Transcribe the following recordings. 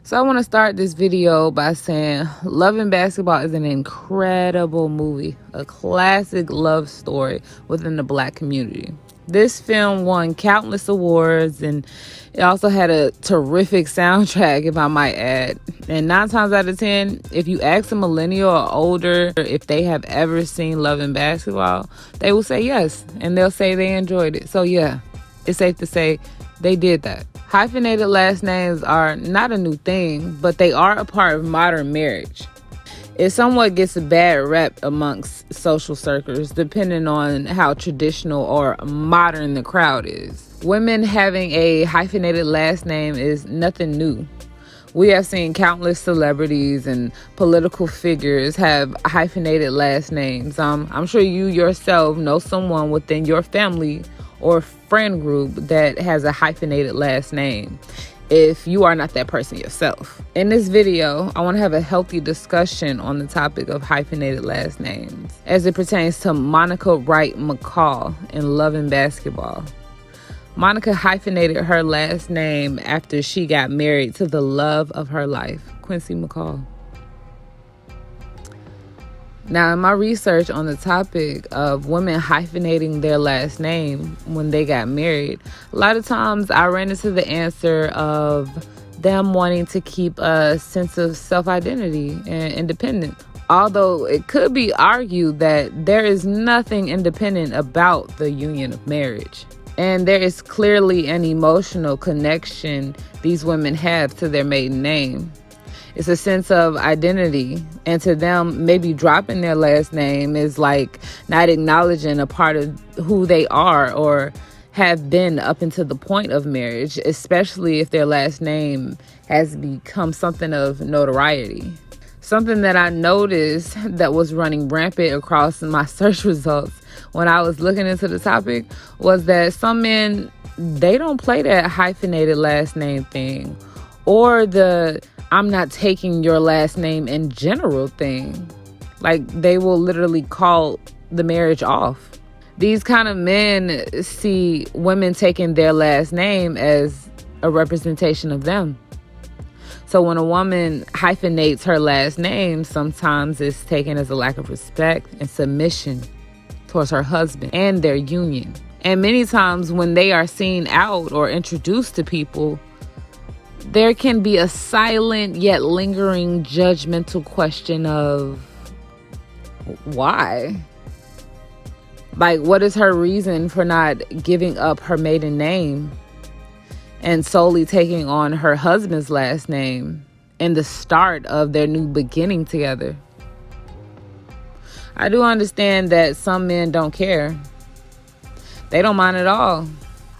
So I want to start this video by saying Love and Basketball is an incredible movie, a classic love story within the Black community. This film won countless awards, and it also had a terrific soundtrack, if I might add. And 9 times out of 10, if you ask a millennial or older if they have ever seen Love and Basketball, they will say yes, and they'll say they enjoyed it. So yeah, it's safe to say they did that. Hyphenated last names are not a new thing, but they are a part of modern marriage. It somewhat gets a bad rep amongst social circles, depending on how traditional or modern the crowd is. Women having a hyphenated last name is nothing new. We have seen countless celebrities and political figures have hyphenated last names. I'm sure you yourself know someone within your family or friend group that has a hyphenated last name, if you are not that person yourself. In this video, I want to have a healthy discussion on the topic of hyphenated last names as it pertains to Monica Wright McCall in Love and Basketball. Monica hyphenated her last name after she got married to the love of her life, Quincy McCall. Now, in my research on the topic of women hyphenating their last name when they got married, a lot of times I ran into the answer of them wanting to keep a sense of self-identity and independence. Although it could be argued that there is nothing independent about the union of marriage. And there is clearly an emotional connection these women have to their maiden name. It's a sense of identity, and to them, maybe dropping their last name is like not acknowledging a part of who they are or have been up until the point of marriage, especially if their last name has become something of notoriety. Something that I noticed that was running rampant across my search results when I was looking into the topic was that some men, they don't play that hyphenated last name thing, or the I'm not taking your last name in general thing. Like, they will literally call the marriage off. These kind of men see women taking their last name as a representation of them. So when a woman hyphenates her last name, sometimes it's taken as a lack of respect and submission towards her husband and their union. And many times when they are seen out or introduced to people, there can be a silent yet lingering judgmental question of why? Like, what is her reason for not giving up her maiden name and solely taking on her husband's last name in the start of their new beginning together? I do understand that some men don't care. They don't mind at all.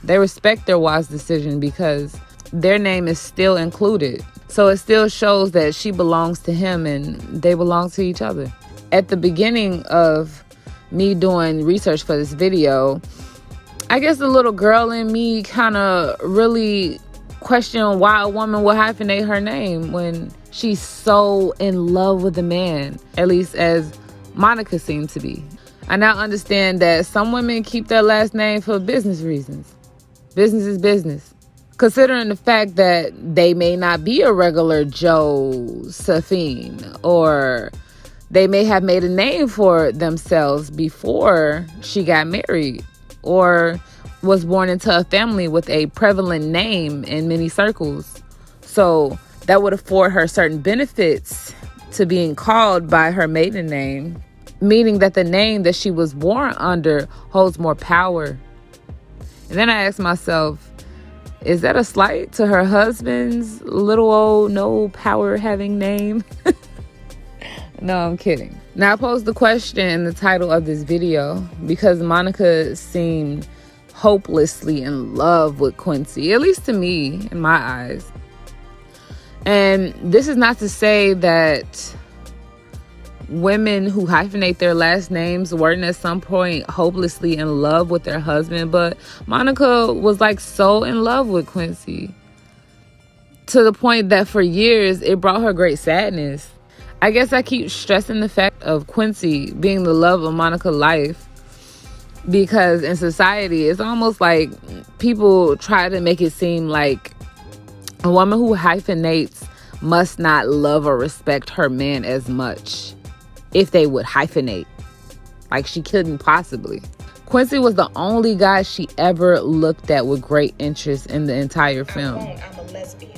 They respect their wife's decision because their name is still included. So it still shows that she belongs to him and they belong to each other. At the beginning of me doing research for this video, I guess the little girl in me kind of really questioned why a woman would hyphenate her name when she's so in love with a man, at least as Monica seemed to be. I now understand that some women keep their last name for business reasons. Business is business. Considering the fact that they may not be a regular Josephine, or they may have made a name for themselves before she got married, or was born into a family with a prevalent name in many circles. So that would afford her certain benefits to being called by her maiden name, meaning that the name that she was born under holds more power. And then I asked myself, is that a slight to her husband's little old no power having name? No, I'm kidding. Now, I posed the question in the title of this video because Monica seemed hopelessly in love with Quincy, at least to me, in my eyes. And this is not to say that women who hyphenate their last names weren't at some point hopelessly in love with their husband, but Monica was like so in love with Quincy to the point that for years it brought her great sadness. I guess I keep stressing the fact of Quincy being the love of Monica's life because in society it's almost like people try to make it seem like a woman who hyphenates must not love or respect her man as much if they would hyphenate. Like, she couldn't possibly. Quincy was the only guy she ever looked at with great interest in the entire film. I'm a lesbian.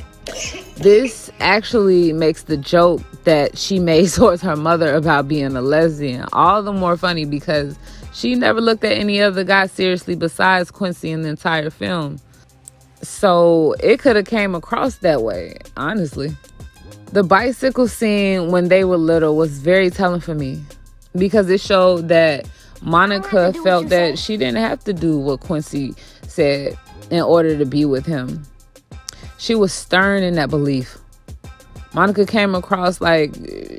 This actually makes the joke that she made towards her mother about being a lesbian all the more funny, because she never looked at any other guy seriously besides Quincy in the entire film. So it could have came across that way, honestly. The bicycle scene when they were little was very telling for me, because it showed that Monica felt that she didn't have to do what Quincy said in order to be with him. She was stern in that belief. Monica came across like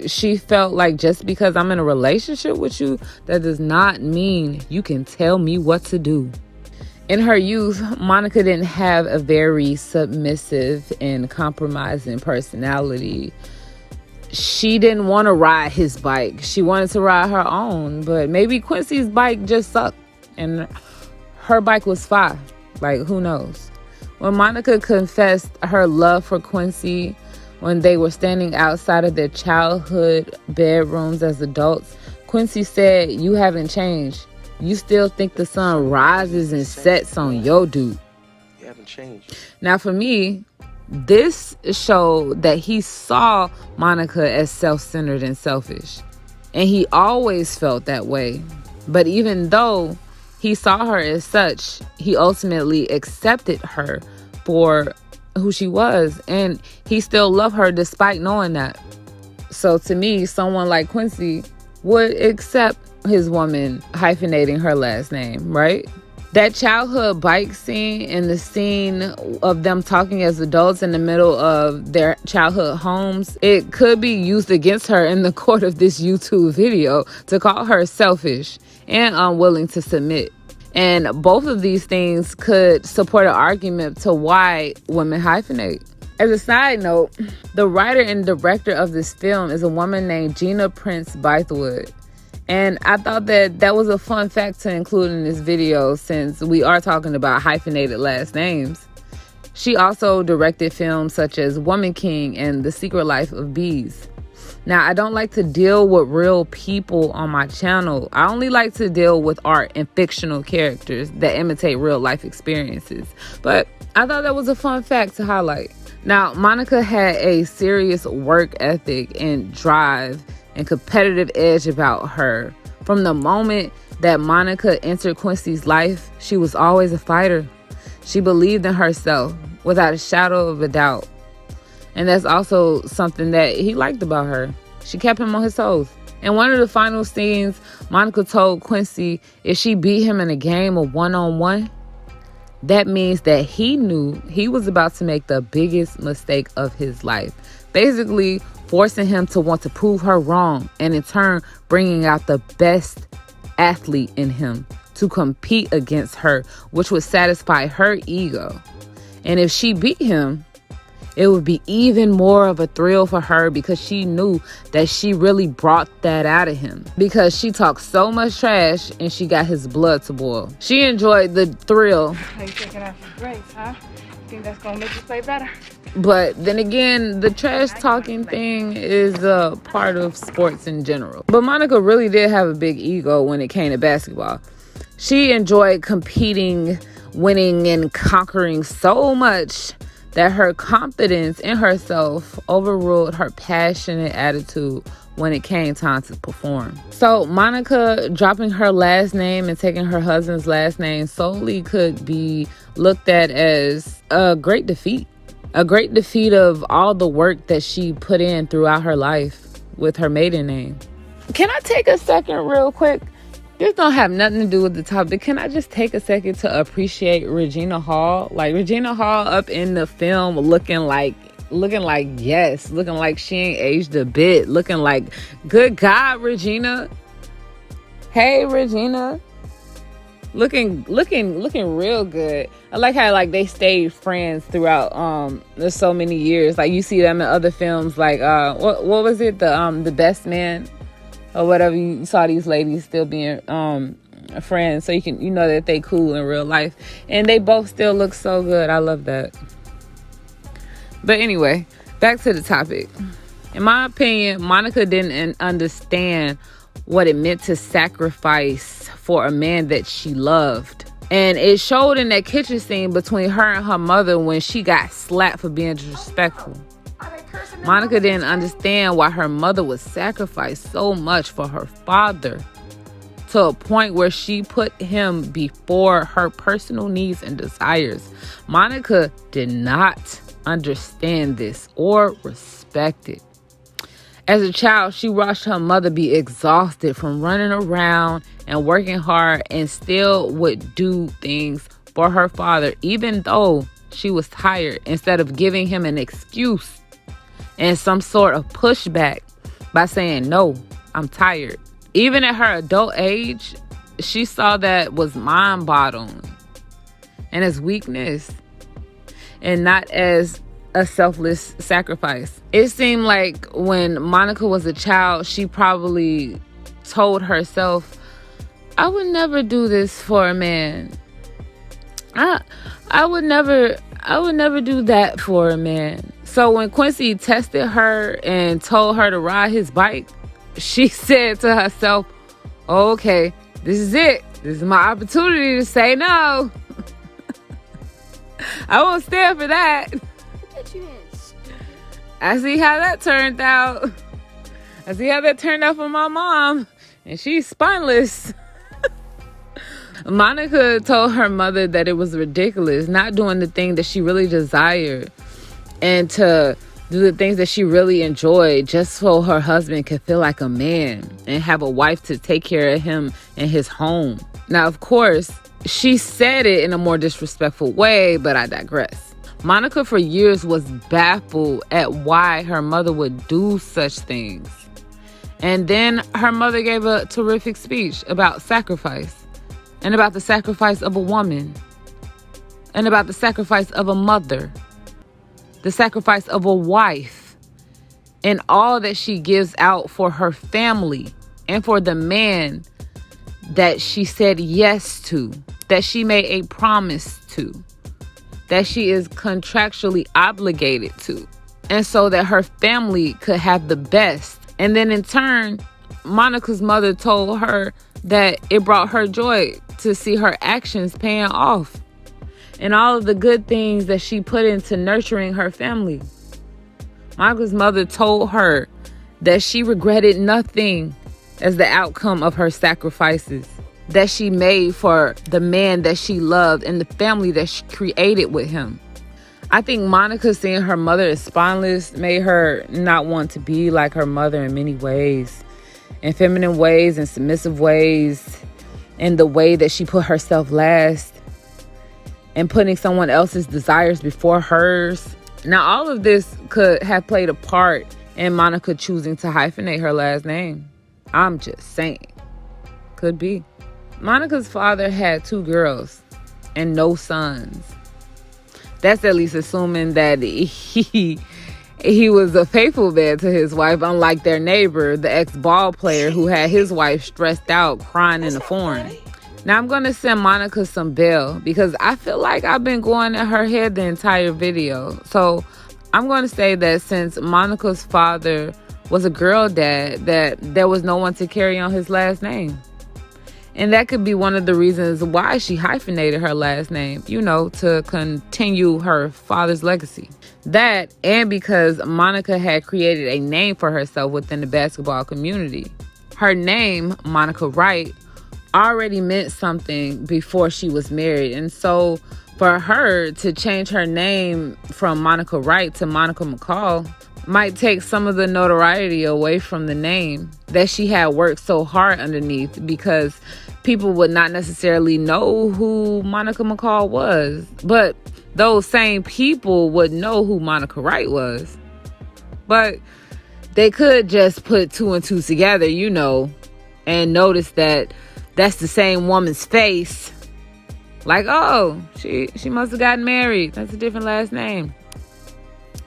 she felt like, just because I'm in a relationship with you, that does not mean you can tell me what to do. In her youth, Monica didn't have a very submissive and compromising personality. She didn't want to ride his bike. She wanted to ride her own. But maybe Quincy's bike just sucked and her bike was fire. Like, who knows? When Monica confessed her love for Quincy when they were standing outside of their childhood bedrooms as adults, Quincy said, "You haven't changed. You still think the sun rises and sets on your dude." You haven't changed. Now, for me, this showed that he saw Monica as self-centered and selfish. And he always felt that way. But even though he saw her as such, he ultimately accepted her for who she was. And he still loved her despite knowing that. So to me, someone like Quincy would accept his woman hyphenating her last name, right? That childhood bike scene and the scene of them talking as adults in the middle of their childhood homes, it could be used against her in the court of this YouTube video to call her selfish and unwilling to submit. And both of these things could support an argument to why women hyphenate. As a side note, the writer and director of this film is a woman named Gina Prince Bythewood. And I thought that that was a fun fact to include in this video, since we are talking about hyphenated last names. She also directed films such as Woman King and The Secret Life of Bees. Now, I don't like to deal with real people on my channel. I only like to deal with art and fictional characters that imitate real life experiences. But I thought that was a fun fact to highlight. Now, Monica had a serious work ethic and drive and competitive edge about her. From the moment that Monica entered Quincy's life, she was always a fighter. She believed in herself without a shadow of a doubt. And that's also something that he liked about her. She kept him on his toes. In one of the final scenes, Monica told Quincy if she beat him in a game of one-on-one, that means that he knew he was about to make the biggest mistake of his life. Basically, forcing him to want to prove her wrong, and in turn bringing out the best athlete in him to compete against her, which would satisfy her ego. And if she beat him, it would be even more of a thrill for her, because she knew that she really brought that out of him, because she talked so much trash and she got his blood to boil. She enjoyed the thrill. How you taking out your grades, huh? You think that's gonna make you play better? But then again, the trash talking thing is a part of sports in general. But Monica really did have a big ego when it came to basketball. She enjoyed competing, winning, and conquering so much that her confidence in herself overruled her passionate attitude when it came time to perform. So Monica dropping her last name and taking her husband's last name solely could be looked at as a great defeat. A great defeat of all the work that she put in throughout her life with her maiden name. Can I take a second real quick? This don't have nothing to do with the topic. Can I just take a second to appreciate Regina Hall? Like, Regina Hall up in the film looking like yes, looking like she ain't aged a bit, looking like, good God, Regina. Hey, Regina. Looking real good. I like how like they stayed friends throughout there's so many years. Like, you see them in other films like what was it? The Best Man or whatever. You saw these ladies still being friends, so you know that they cool in real life. And they both still look so good. I love that. But anyway, Back to the topic. In my opinion, Monica didn't understand what it meant to sacrifice for a man that she loved. And it showed in that kitchen scene between her and her mother when she got slapped for being disrespectful. Monica didn't understand why her mother would sacrifice so much for her father, to a point where she put him before her personal needs and desires. Monica did not understand this or respect it. As a child, she watched her mother be exhausted from running around and working hard, and still would do things for her father, even though she was tired, instead of giving him an excuse and some sort of pushback by saying, "No, I'm tired." Even at her adult age, she saw that was mind-boggling and as weakness, and not as a selfless sacrifice. It seemed like when Monica was a child, she probably told herself, "I would never do this for a man. I would never do that for a man." So when Quincy tested her and told her to ride his bike, she said to herself, "Okay, this is it. This is my opportunity to say no. I won't stand for that." I see how that turned out. I see how that turned out for my mom. And she's spineless. Monica told her mother that it was ridiculous not doing the thing that she really desired, and to do the things that she really enjoyed just so her husband could feel like a man and have a wife to take care of him in his home. Now, of course, she said it in a more disrespectful way, but I digress. Monica for years was baffled at why her mother would do such things. And then her mother gave a terrific speech about sacrifice, and about the sacrifice of a woman, and about the sacrifice of a mother, the sacrifice of a wife, and all that she gives out for her family and for the man that she said yes to, that she made a promise to, that she is contractually obligated to, and so that her family could have the best. And then in turn, Monica's mother told her that it brought her joy to see her actions paying off and all of the good things that she put into nurturing her family. Monica's mother told her that she regretted nothing as the outcome of her sacrifices that she made for the man that she loved and the family that she created with him. I think Monica seeing her mother as spineless made her not want to be like her mother in many ways, in feminine ways and submissive ways, in the way that she put herself last and putting someone else's desires before hers. Now, all of this could have played a part in Monica choosing to hyphenate her last name. I'm just saying. Could be. Monica's father had 2 girls and no sons. That's at least assuming that he was a faithful man to his wife, unlike their neighbor, the ex-ball player who had his wife stressed out, crying in the foreign. Now, I'm going to send Monica some bail because I feel like I've been going at her head the entire video. So I'm going to say that since Monica's father was a girl dad, that there was no one to carry on his last name. And that could be one of the reasons why she hyphenated her last name, to continue her father's legacy. That, and because Monica had created a name for herself within the basketball community. Her name, Monica Wright, already meant something before she was married. And so for her to change her name from Monica Wright to Monica McCall might take some of the notoriety away from the name that she had worked so hard underneath, because people would not necessarily know who Monica McCall was. But those same people would know who Monica Wright was. But they could just put 2 and 2 together, and notice that that's the same woman's face. Like, oh, she must have gotten married. That's a different last name.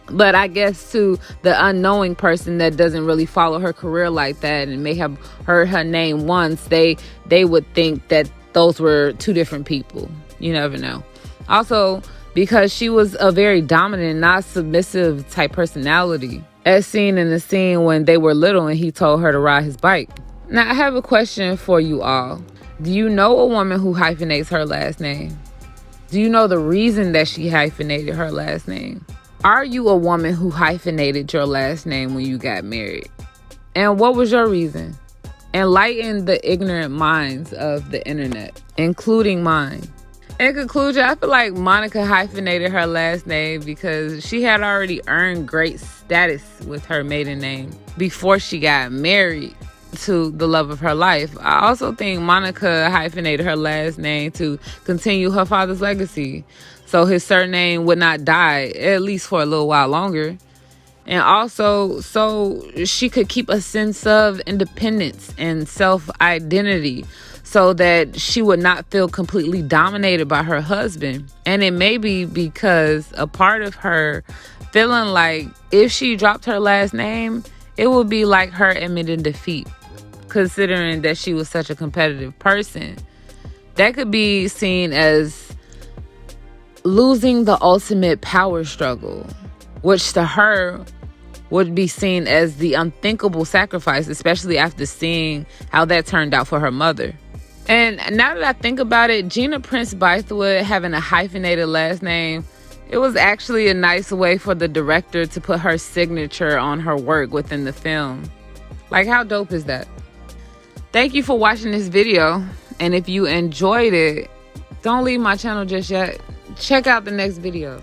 But I guess to the unknowing person that doesn't really follow her career like that and may have heard her name once, they would think that those were 2 different people. You never know. Also, because she was a very dominant, not submissive type personality, as seen in the scene when they were little and he told her to ride his bike. Now, I have a question for you all. Do you know a woman who hyphenates her last name? Do you know the reason that she hyphenated her last name? Are you a woman who hyphenated your last name when you got married? And what was your reason? Enlighten the ignorant minds of the internet, including mine. In conclusion, I feel like Monica hyphenated her last name because she had already earned great status with her maiden name before she got married to the love of her life. I also think Monica hyphenated her last name to continue her father's legacy, so his surname would not die, at least for a little while longer. And also so she could keep a sense of independence and self-identity so that she would not feel completely dominated by her husband. And it may be because a part of her feeling like if she dropped her last name, it would be like her admitting defeat, considering that she was such a competitive person. That could be seen as losing the ultimate power struggle, which to her would be seen as the unthinkable sacrifice, especially after seeing how that turned out for her mother. And now that I think about it, Gina Prince Bythewood having a hyphenated last name, it was actually a nice way for the director to put her signature on her work within the film. Like, how dope is that? Thank you for watching this video. And if you enjoyed it, don't leave my channel just yet. Check out the next video.